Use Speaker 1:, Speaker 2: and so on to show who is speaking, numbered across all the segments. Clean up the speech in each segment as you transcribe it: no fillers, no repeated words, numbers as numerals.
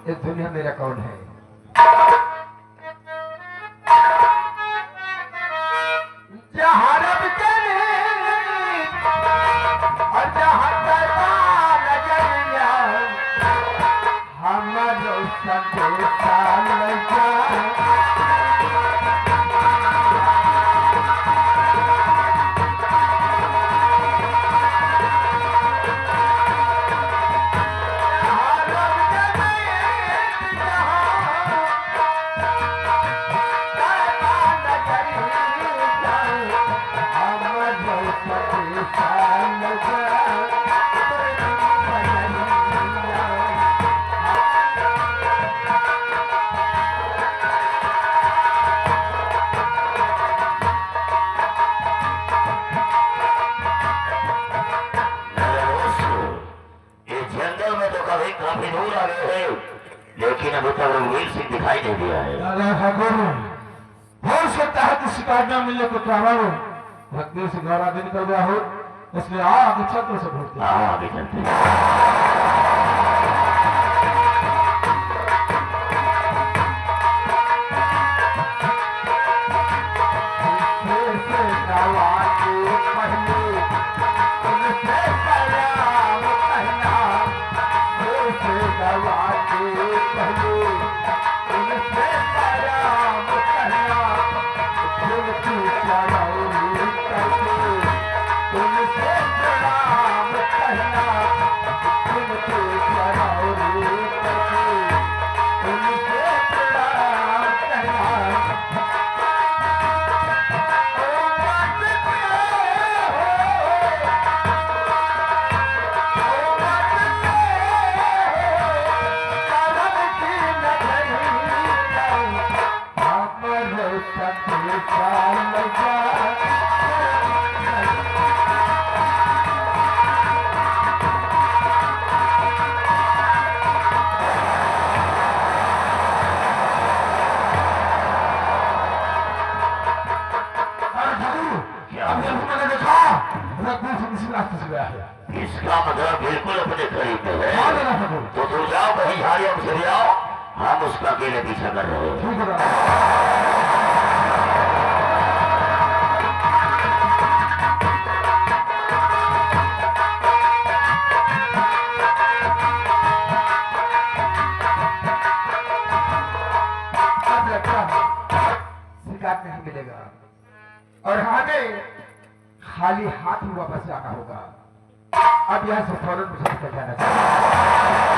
Speaker 1: इस दुनिया मेरा कौन है? जहाँ रब करे और जहाँ करता नजरिया हमारो संदेशा लगा।
Speaker 2: काफी दूर आ गए हैं, लेकिन अभी तक रघुवीर सिंह दिखाई नहीं दिया है।
Speaker 1: हो सकता है कि शिकार न मिलने को चाहो रघुवीर सिंह द्वारा आगे निकल गया हो, इसलिए आगे चलते से ढूंढते हैं।
Speaker 2: आगे चलते हैं। इसका मतलब बिल्कुल अपने करीब में है, तो तुम जाओ कहीं झाड़ियों में चले आओ, हम उसका अकेले पीछा कर रहे हैं।
Speaker 1: शिकार नहीं मिलेगा और हमें खाली हाथ ही वापस जाना होगा। अब यहाँ से फौरन मुझे निकल जाना चाहिए।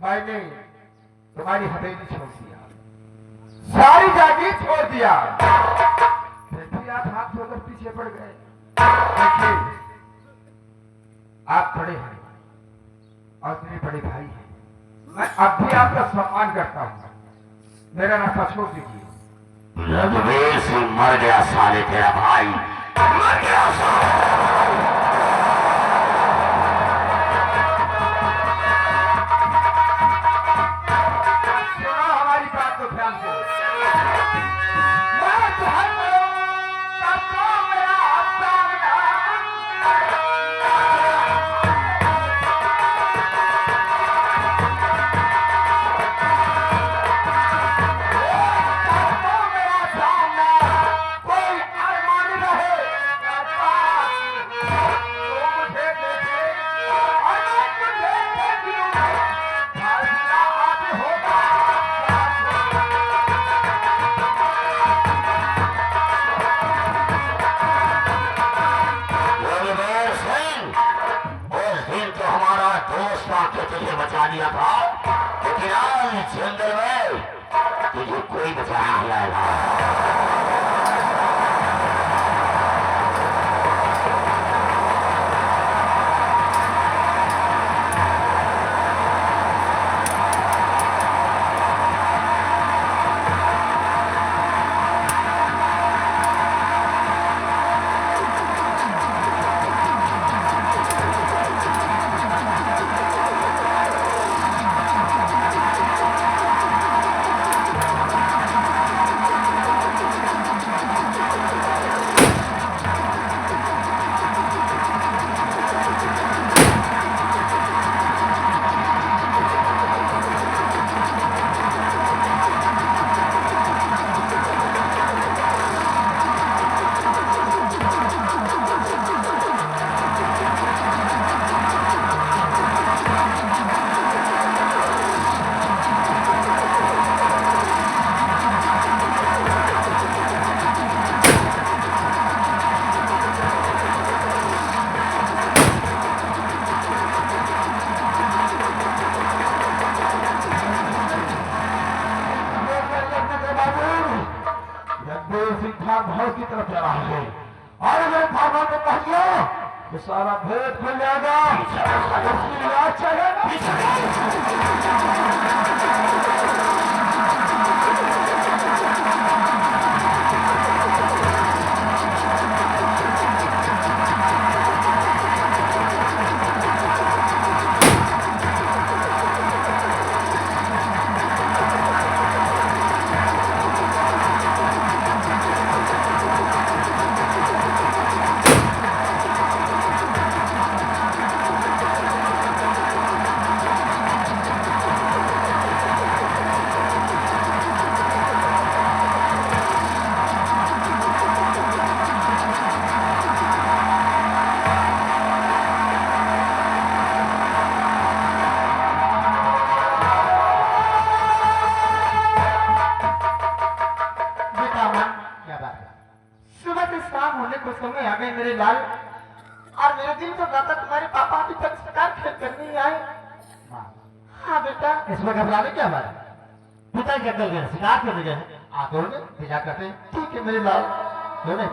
Speaker 1: मैंने तुम्हारी हवेली छोड़ दिया, सारी जागीर छोड़ दिया, फिर भी आप हाथ धोकर पीछे पड़ गए। देखिए, आप बड़े हैं और मेरे बड़े भाई हैं, मैं अब भी आपका सम्मान करता हूँ, मेरा रास्ता छोड़ दीजिए।
Speaker 2: रघुवीर सिंह मर गया साले, तेरा भाई मर गया साले। तुझे बचा लिया था, लेकिन आज जंगल में तुझे कोई बचा नहीं आएगा।
Speaker 1: रहा है और अगर फार्मा पे पहुंच गया तो सारा भेद खुल जाएगा। अगर उसकी इलाज चाहिए समय आ गए मेरे लाल और मेरे दिल को दाता तुम्हारे पापा अभी तक शिकार खेल कर नहीं आए। हाँ बेटा इसमें घबराने क्या बात है? पिता क्या कर गए शिकार करने गए आप दोनों इंतजार करते हैं। ठीक है मेरे लाल दोनों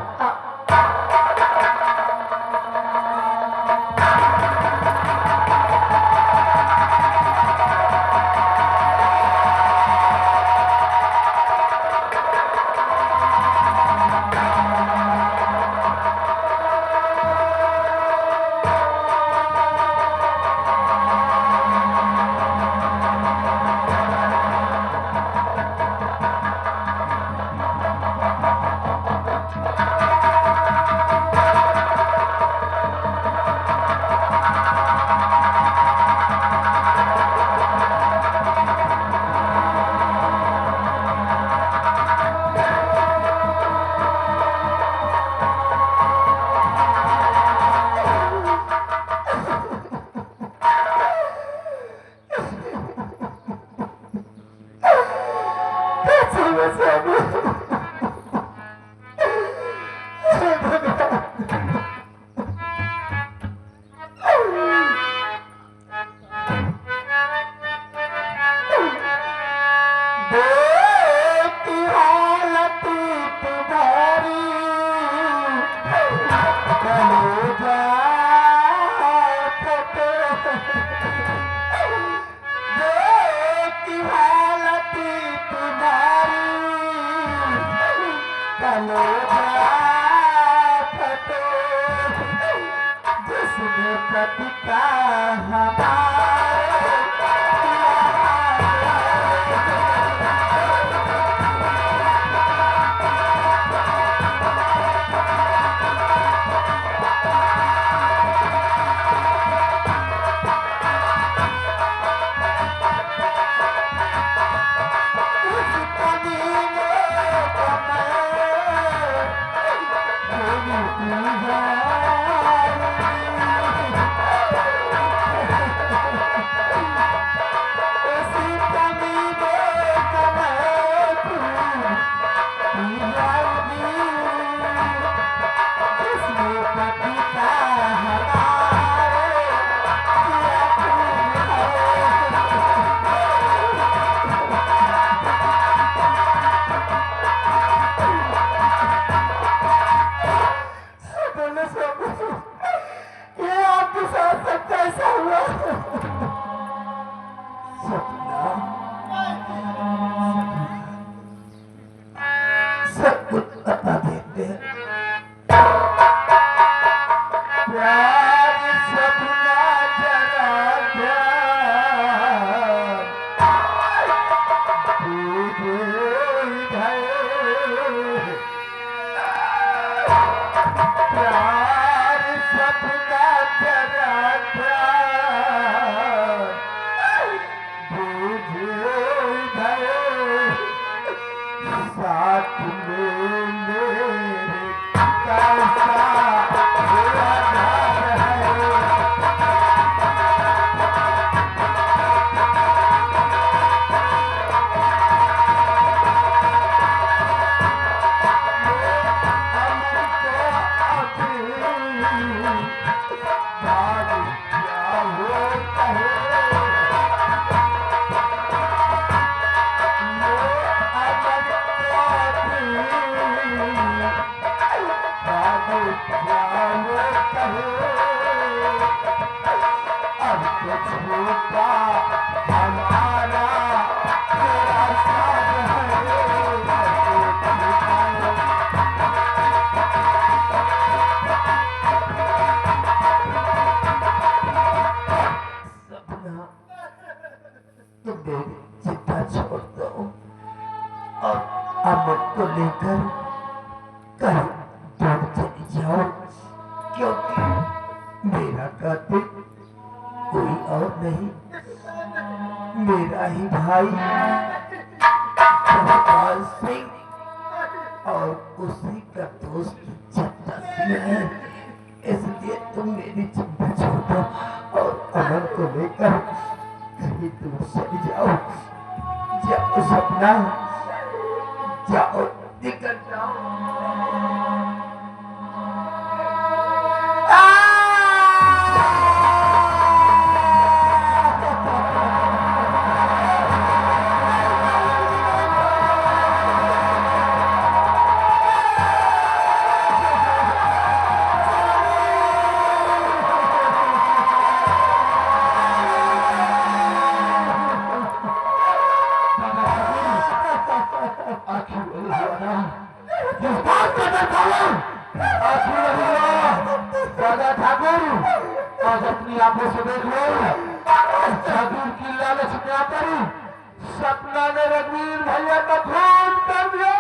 Speaker 1: प्यार
Speaker 3: जाओ, क्योंकि मेरा कातिल कोई और नहीं, मेरा ही भाई जगपाल सिंह और उसी का दोस्त जट्टा सिंह है। इसलिए तुम मेरी चिंता छोड़ दो और अमन को लेकर कहीं दूर चले जाओ। जाओ सपना, जाओ निकल जाओ।
Speaker 1: राजा ठाकुर आज अपनी आंखों से देख लो, ठाकुर की लालच में आकर सपना ने रघुवीर भैया का खून कर दिया।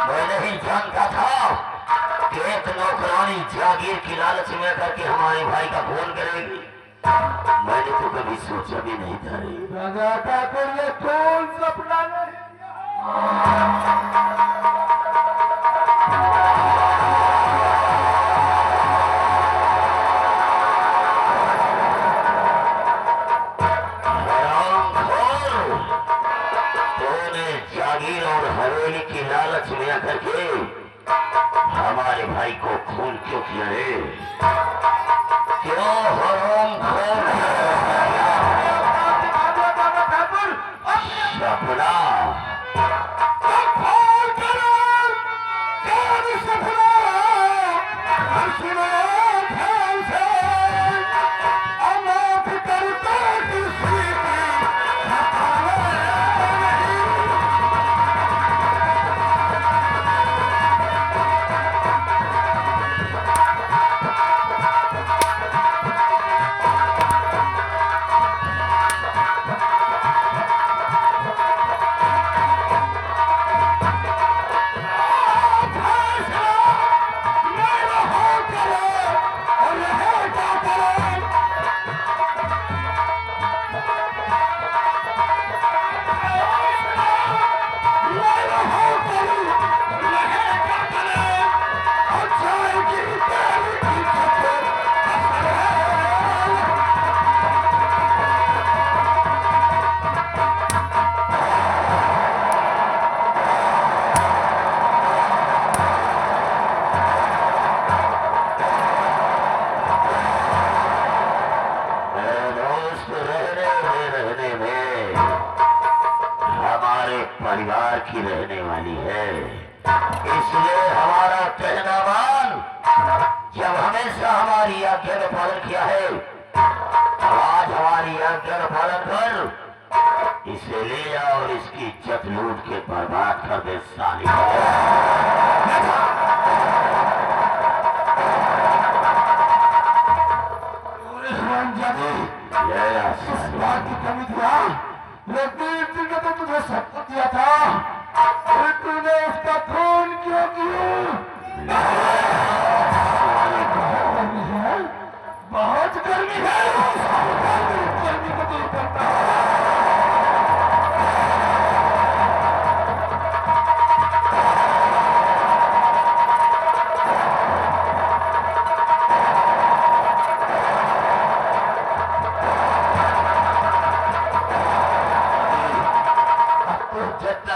Speaker 2: मैं नहीं जानता था कि एक नौकरानी जागीर की लालच में करके हमारे भाई का खून करेगी। मैंने तो कभी सोचा भी नहीं था रे।
Speaker 1: राजा ठाकुर ये खून सपना ने
Speaker 2: जागीर और हवेली की लालच में करके हमारे भाई को खून क्यों किया है? क्यों हराम सपना परिवार की रहने वाली है, इसलिए हमारा कहना मान। जब हमेशा हमारी आज्ञा का पालन किया है, आज हमारी आज्ञा का पालन कर इसे ले जा और इसकी इज्जत लूट के बर्बाद कर दे साली।
Speaker 1: इस बात की कमी दिया, रघुवीर सिंह ने तो तुझे सब कुछ दिया था, फिर तूने उसका खून क्यों किया? गर्मी है, बहुत गर्मी है, गर्मी को दूर करता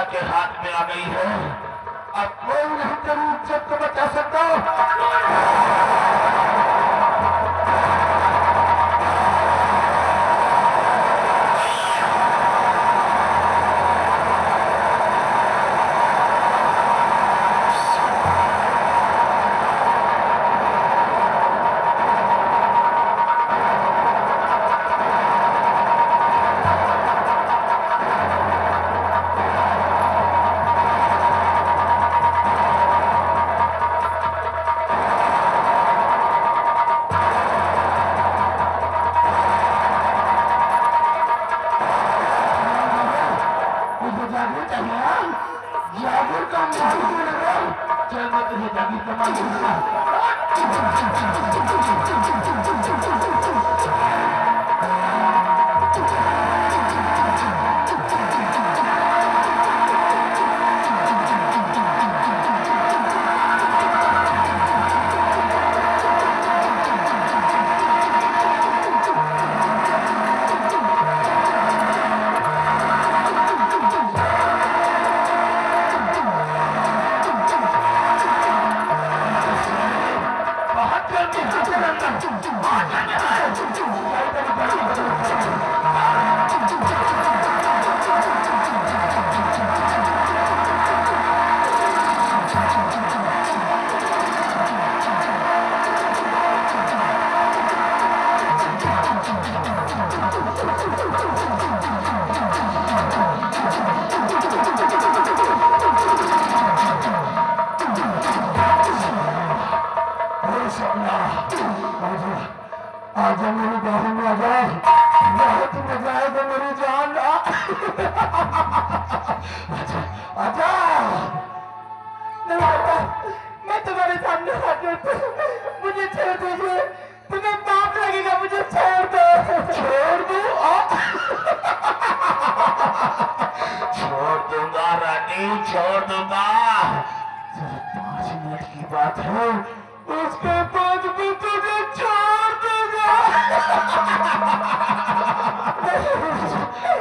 Speaker 2: के हाथ में आ गई है।
Speaker 1: अब कोई नहीं तेरी इज्जत को बचा सकता।
Speaker 3: मजा बहुत मजा आएगा मेरी जान। अच्छा अच्छा नहीं बेटा, मैं तुम्हारे सामने हाथ जोड़ता हूँ, मुझे छोड़ दीजिए, तुम्हें पाप लगेगा, मुझे छोड़ दो। छोड़ दो?
Speaker 2: छोड़ दूंगा रानी, छोड़ दूंगा।
Speaker 3: सिर्फ 5 मिनट की बात है, उसके बाद भी तुझे छोड़ दूंगा।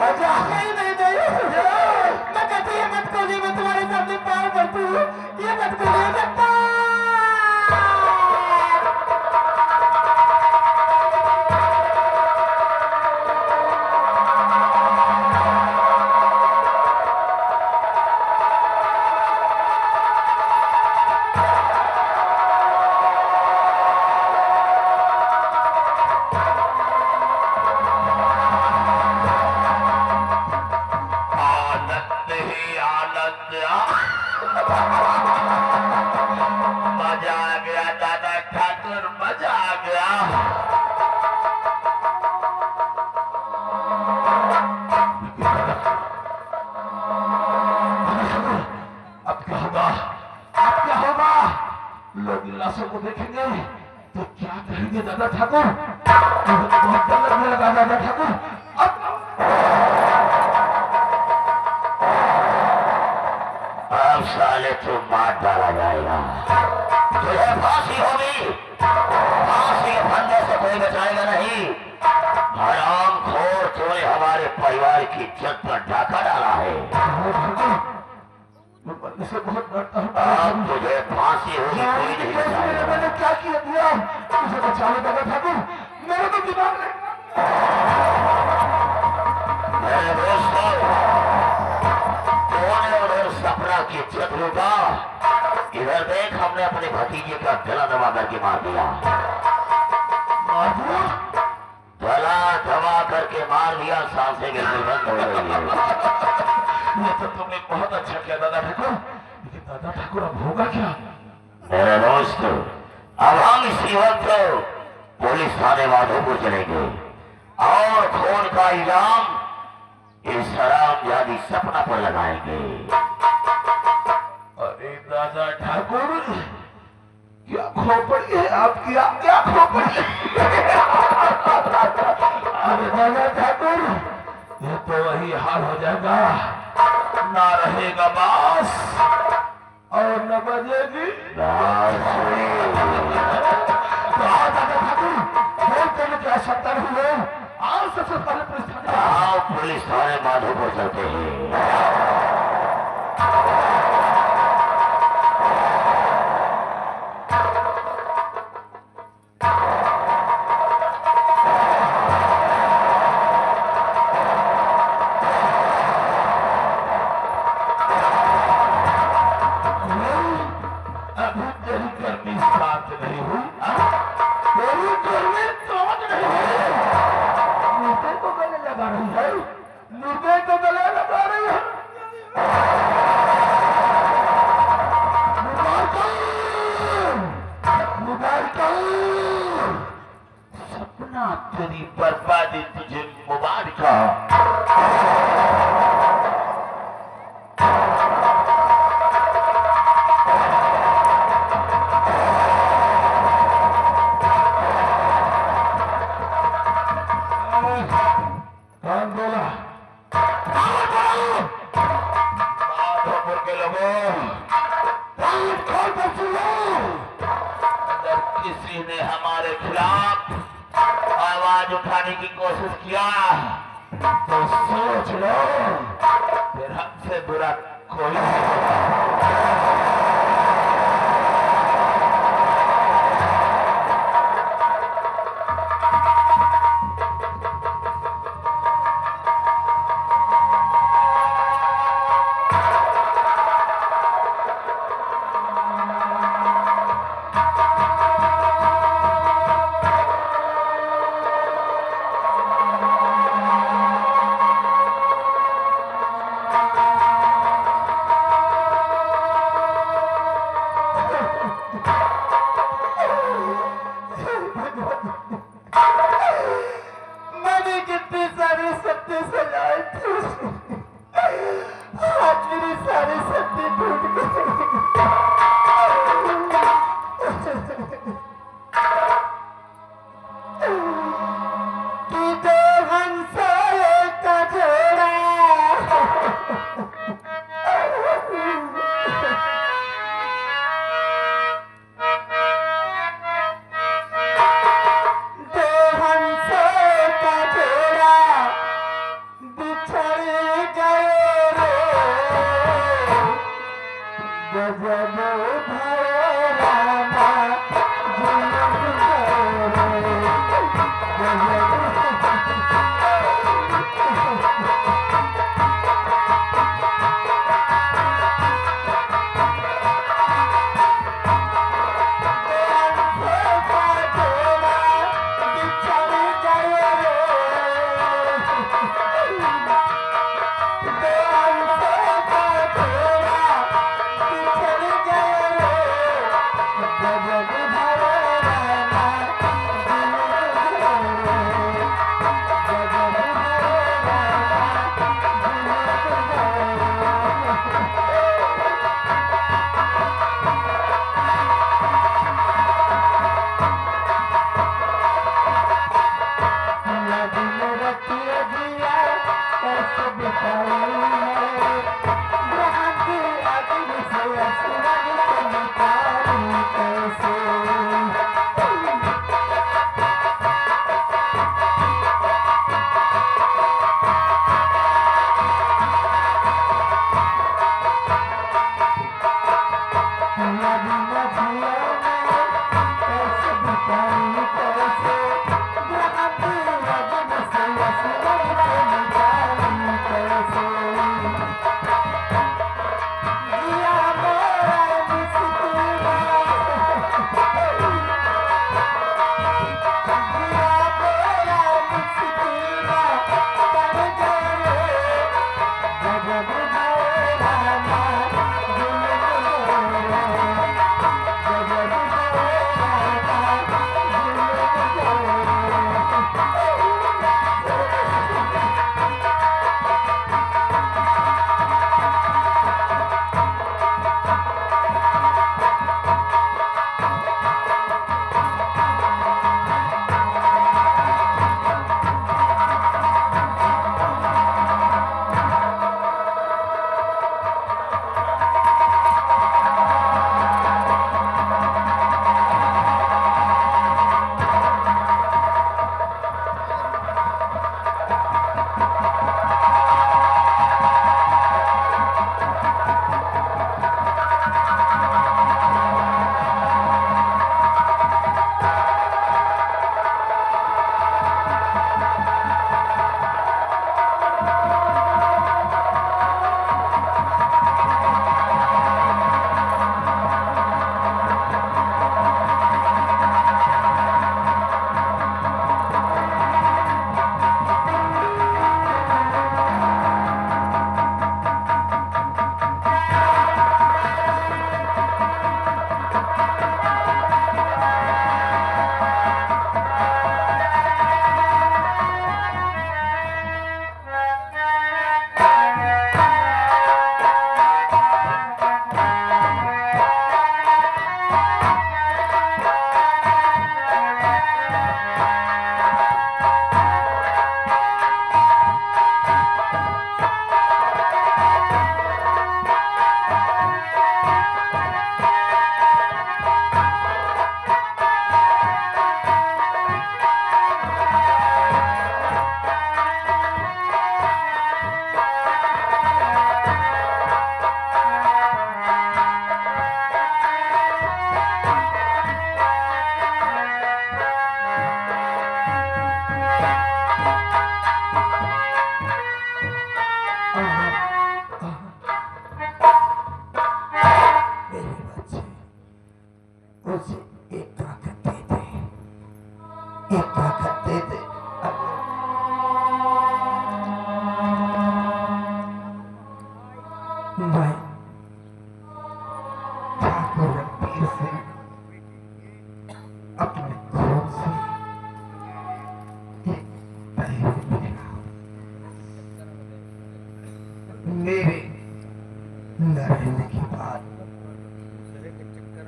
Speaker 3: अच्छा नहीं नहीं नहीं, मैं कहती है मत खोलिए, मैं तुम्हारे सामने पाँव पड़ती हूँ, ये मत खोलिए सकता।
Speaker 2: आनंद ही आनंद, मजा आ गया दादा ठाकुर, मजा आ गया।
Speaker 3: अब क्या होगा? अब क्या होगा? लोग लाशों को देखेंगे तो क्या कहेंगे दादा ठाकुर? मुझे तो बहुत डर लगने लगा दादा ठाकुर। अब
Speaker 2: साले तो मार डाला जाएगा, तुझे फांसी होगी, फांसी के फंदे से कोई बचाएगा नहीं। हराम खोर, तूने हमारे परिवार की इज्जत पर ढाका डाला है।
Speaker 3: मैं मरने से बहुत डरता हूँ।
Speaker 2: अब तुझे फांसी होगी, कोई नहीं बचाएगा।
Speaker 3: मैंने क्या किया दिया? मुझे बचा लो दादा ठाकुर, मेरा तो दिमाग नहीं।
Speaker 2: मेरे दोस्तों, तूने उधर सपना की इज्जत लूटा, इधर देख हमने अपने भतीजे का गला दबा करके मार दिया।
Speaker 3: मार दिया?
Speaker 2: गला दबा करके मार दिया, सांसें बिल्कुल बंद हो गई है।
Speaker 3: ये तो तुमने बहुत अच्छा किया दादा ठाकुर, लेकिन दादा ठाकुर अब होगा क्या?
Speaker 2: मेरे दोस्त, अब हम इसी वक्त पुलिस थाने माधोपुर चलेंगे और खून का इल्जाम इस हरामजादी सपना पर लगाएंगे।
Speaker 3: अरे दादा ठाकुर, क्या खोपड़ी है आपकी? आप क्या खोपड़ी है? अरे दादा ठाकुर, ये तो वही हाल हो जाएगा, ना रहेगा बांस और न बजेगी
Speaker 2: बांसुरी।
Speaker 3: तो आओ दादा ठाकुर, बोल करने की आवश्यकता नहीं है, आओ सबसे पहले पुलिस थाने।
Speaker 2: आओ पुलिस थाने माधोपुर चलते हैं।
Speaker 3: अभी तेरी गर्मी शांत नहीं हुई, तेरी गर्मी शांत नहीं हुई। मुर्दे को गले लगा रही है, मुर्दे को गले लगा रही है। मुबारक,
Speaker 2: सपना तेरी बर्बादी तुझे मुबारक।
Speaker 3: कौन बोला? माधोपुर के लोगों, खोल कर सुनो।
Speaker 2: अगर किसी ने हमारे खिलाफ आवाज उठाने की कोशिश किया
Speaker 3: तो सोच लो,
Speaker 2: फिर हमसे बुरा कोई नहीं होगा।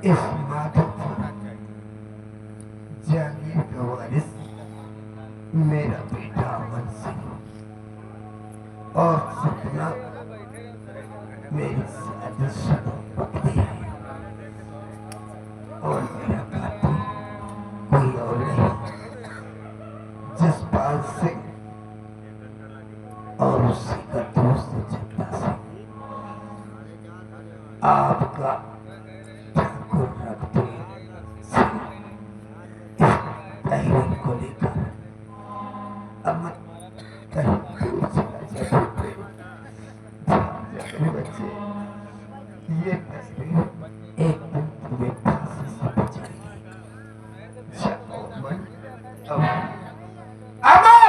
Speaker 3: इस माधोपुर जागीर का वारिस मेरा बेटा अमन सिंह और सपना मेरी शादी पत्नी है और मेरा कातिल कोई और नहीं जसपाल सिंह और उसी का दोस्त चंदा सिंह। आपका ठाकुर रघुवीर सिंह इस तहरीर को लेकर अमन कहीं दूर चला जाते बच्चे ये तस्वीर एक दिन तुम्हें फांसी से बचाएगी। जाओ अमन, अमन, अमन!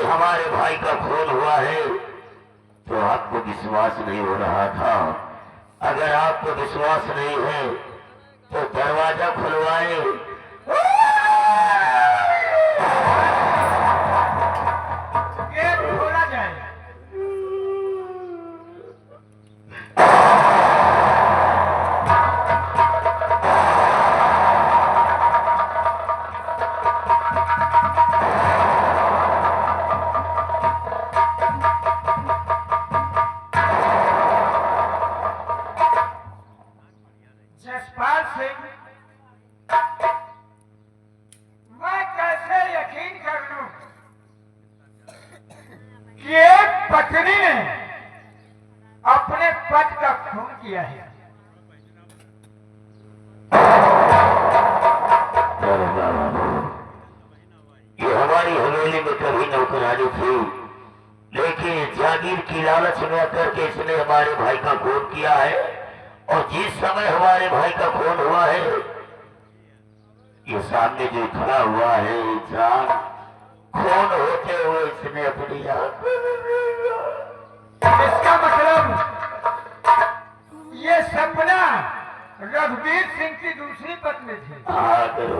Speaker 2: हमारे भाई का खून हुआ है तो आपको विश्वास नहीं हो रहा था। अगर आपको विश्वास नहीं है तो दरवाजा खुलवाए।
Speaker 1: गेट खोला जाए। जसपाल सिंह, मैं कैसे यकीन कर लूं कि एक पत्नी ने अपने पति का खून किया है।
Speaker 2: ये हमारी हवेली में कभी नौकरानी थी, लेकिन जागीर की लालच में करके इसने हमारे भाई का खून किया है। और जिस समय हमारे भाई का खून हुआ है, ये सामने जो खड़ा हुआ है इंसान, खून होते हुए इसने अपनी आंख।
Speaker 1: इसका मतलब ये सपना रघुवीर सिंह की दूसरी पत्नी थी।
Speaker 2: हाँ करो।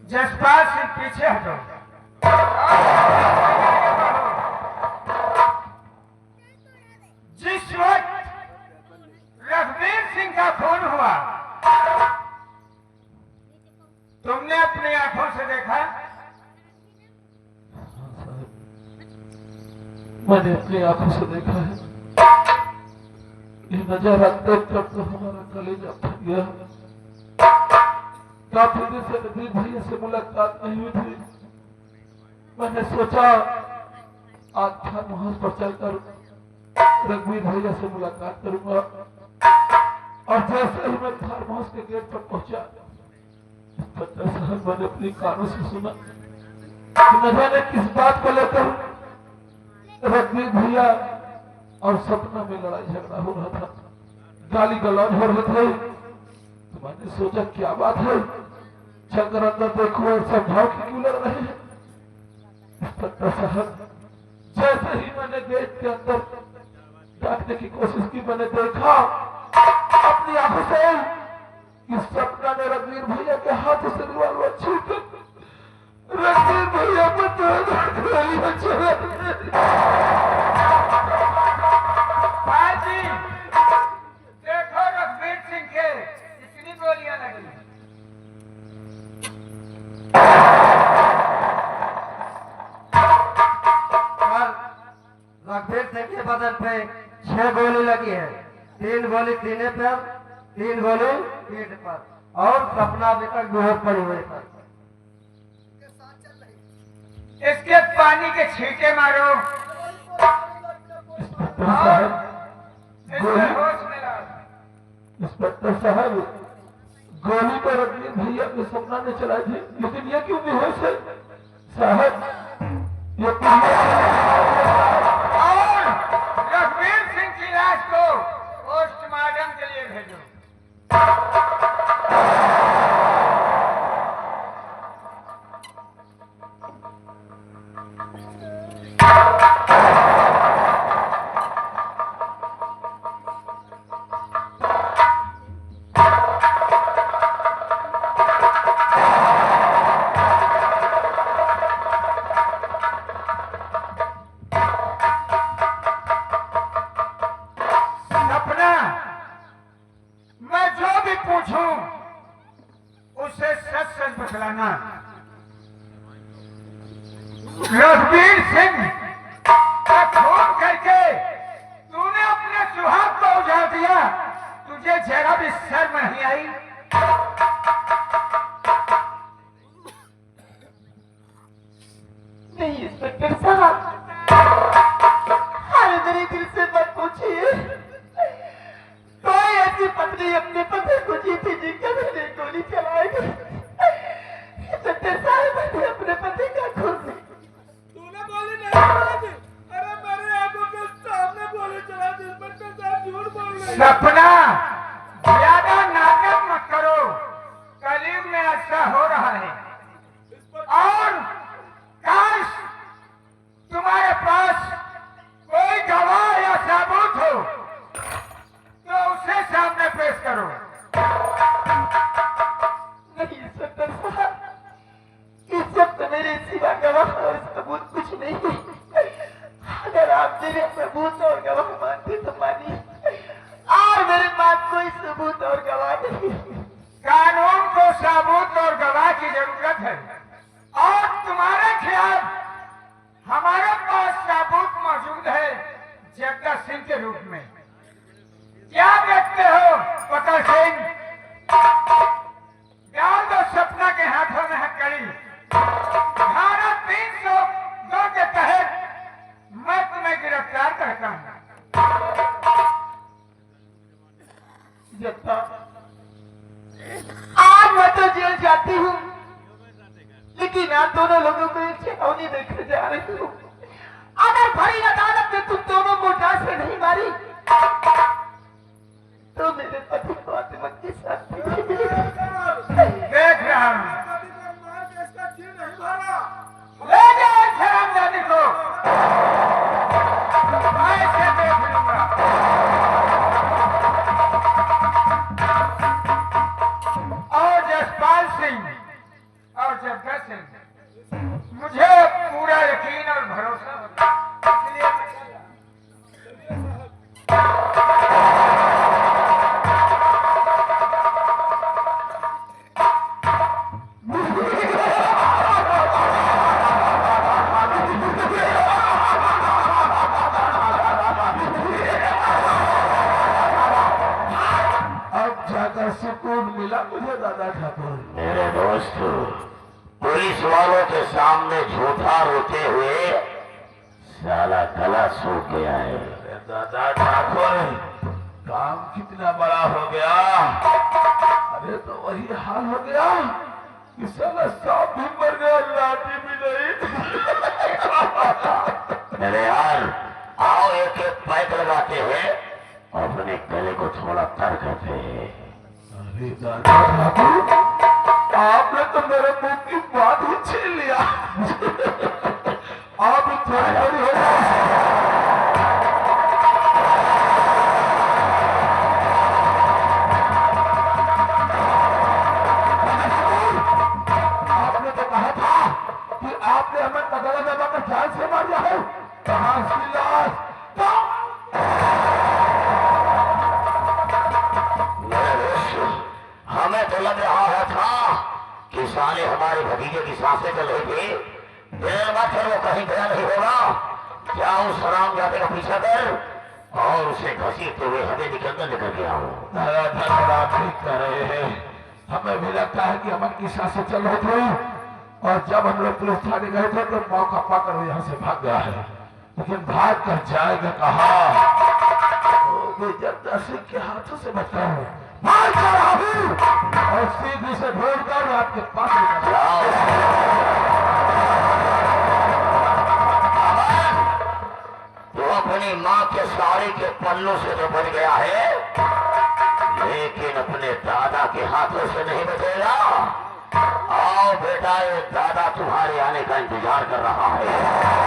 Speaker 1: जसपाल सिंह पीछे हटो। जिस वक्त रघुवीर सिंह का खून हुआ तुमने अपनी आंखों से देखा?
Speaker 4: मैंने अपनी आंखों से देखा है। ये नजारा देख कर तो हमारा कलेजा फट गया। काफी दिन से रघुवीर भैया से मुलाकात नहीं हुई थी। मैंने सोचा आज फार्म हाउस पर चलकर रघुवीर भैया से मुलाकात करूंगा। और जैसे ही मैं फार्म हाउस के गेट पर पहुंचा, पता साहब मैंने अपनी कानों से सुना कि न जाने किस बात को लेकर रघुवीर भैया और सपना में लड़ाई झगड़ा हो रहा था, गाली गलौज हो रहे थे। तो मैंने सोचा क्या बात है, चलकर अंदर देखो और समझाओ कि क्यों लड़ रहे हैं। पता साहब जैसे ही मैंने गेट के अंदर जाने की कोशिश की, मैंने देखा अपनी आंखों से कि सपना ने रघुवीर भैया के हाथ से रिवॉल्वर छीन रघुवीर भैया पर गोलियां चला।
Speaker 1: भाई देखो रघुवीर सिंह के इतनी गोलियां लगी। रघुवीर सिंह के बदन पे 6 गोली लगी है। 3 गोली सीने पर, 3 गोली पीठ पर और सपना अभी तक बेहोश पड़ी हुई है। इसके पानी के छींटे मारो।
Speaker 4: इंस्पेक्टर साहब,
Speaker 1: इसके होश में लाओ।
Speaker 4: इंस्पेक्टर साहब, गोली तो रघुवीर भैया के सपना ने चलाई थी, लेकिन ये क्यों बेहोश है? साहब, ये
Speaker 1: और रघुवीर सिंह की लाश को पोस्टमार्टम के लिए भेजो। सपना, मैं जो भी पूछूं उसे सच सच बतलाना। रघुवीर सिंह का खून करके तूने अपने सुहाग को उजाड़ दिया, तुझे जरा भी शर्म नहीं आई?
Speaker 3: नहीं इंस्पेक्टर साहब, अरे मेरे दिल से मत पूछिए। कोई ऐसी पत्नी अपने पति को जीती जी कभी नहीं गोली चलाएगी। इंस्पेक्टर साहब, मैंने अपने पति का खून नहीं।
Speaker 4: तूने गोली नहीं चलाई थी? अरे मेरे आंखों के सामने गोली चला दी। इंस्पेक्टर साहब झूठ बोल रहे हैं।
Speaker 1: सपना, ज्यादा नाटक मत करो, कलयुग में ऐसा हो रहा है। और काश तुम्हारे पास कोई गवाह या सबूत हो तो उसे सामने पेश करो।
Speaker 3: नहीं इंस्पेक्टर साहब, इस वक्त मेरे सिवा गवाह और सबूत कुछ नहीं है। अगर आप मेरे सबूत और गवाह मानते तो मानिए, और मेरे पास कोई सबूत और गवाह नहीं।
Speaker 1: कानून को सबूत और गवाह की जरूरत है, और तुम्हारे खिलाफ हमारे पास सबूत मौजूद है जग्गा सिंह के रूप में। क्या देखते हो पकड़ सिंह? डाल दो सपना के हाथों में हथकड़ी। धारा 302 के तहत मैं तुम्हें गिरफ्तार करता हूँ।
Speaker 3: जत्ता, आज मैं तो जेल जाती हूँ, लेकिन आप दोनों लोगों को एक चेतावनी देकर जा रही हूँ। अगर भरी अदालत ने तुम दोनों को जान से नहीं मारी तो मेरे पति को आत्महत्या के साथ
Speaker 1: देख रहा हूँ, ले जाओ इस हरामजादी को, मैं इसे देख लूंगा। और जसपाल सिंह और जग्गा सिंह, मुझे पूरा यकीन और भरोसा होता है, इसलिए मैं चल रहा हूं।
Speaker 4: अब जाकर सुकून मिला मुझे दादा ठाकुर।
Speaker 2: मेरे दोस्त, पुलिस वालों के सामने झूठा रोते हुए साला गला सूख गया है।
Speaker 4: अरे दादा ठाकुर, काम कितना बड़ा हो गया। अरे तो वही हाल हो गया कि साला सांप भी मर गया, लाठी भी नहीं।
Speaker 2: मेरे यार, आओ एक एक पैक लगाते हैं, अपने गले को थोड़ा तर करते हैं।
Speaker 4: अरे दादा ठाकुर, आपने तो मेरे मुंह की बात ही छीन लिया। आप थोड़ी थोड़ी हो जाए। आपने तो कहा था कि आपने हमें तगड़ा दबाकर जान से मार दिया है। कहाँ उसकी लाश?
Speaker 2: हमें तो लग रहा था कि साले हमारे भतीजे की सांसें चल रही थी। देर मत फिर वो कहीं गया नहीं होगा। क्या उस हरामजादे का पीछा कर और उसे घसीटते हुए हवेली के अंदर लेकर के आओ।
Speaker 4: धन्यवाद, ठीक कर रहे हैं। हमें भी लगता है कि अमन की सांसें चल रही थी, और जब हम लोग पुलिस थाने गए थे तो मौका पाकर वो यहाँ से भाग गया है, लेकिन भाग कर जाएगा कहाँ? जब सिंह के हाथों से बचा है, भाग कर आऊं और सीधी से ढूंढकर आपके पास लेकर
Speaker 2: तो अपनी माँ के साड़ी के पल्लों से तो बच गया है, लेकिन अपने दादा के हाथों से नहीं बचेगा। आओ बेटा, ये दादा तुम्हारे आने का इंतजार कर रहा है।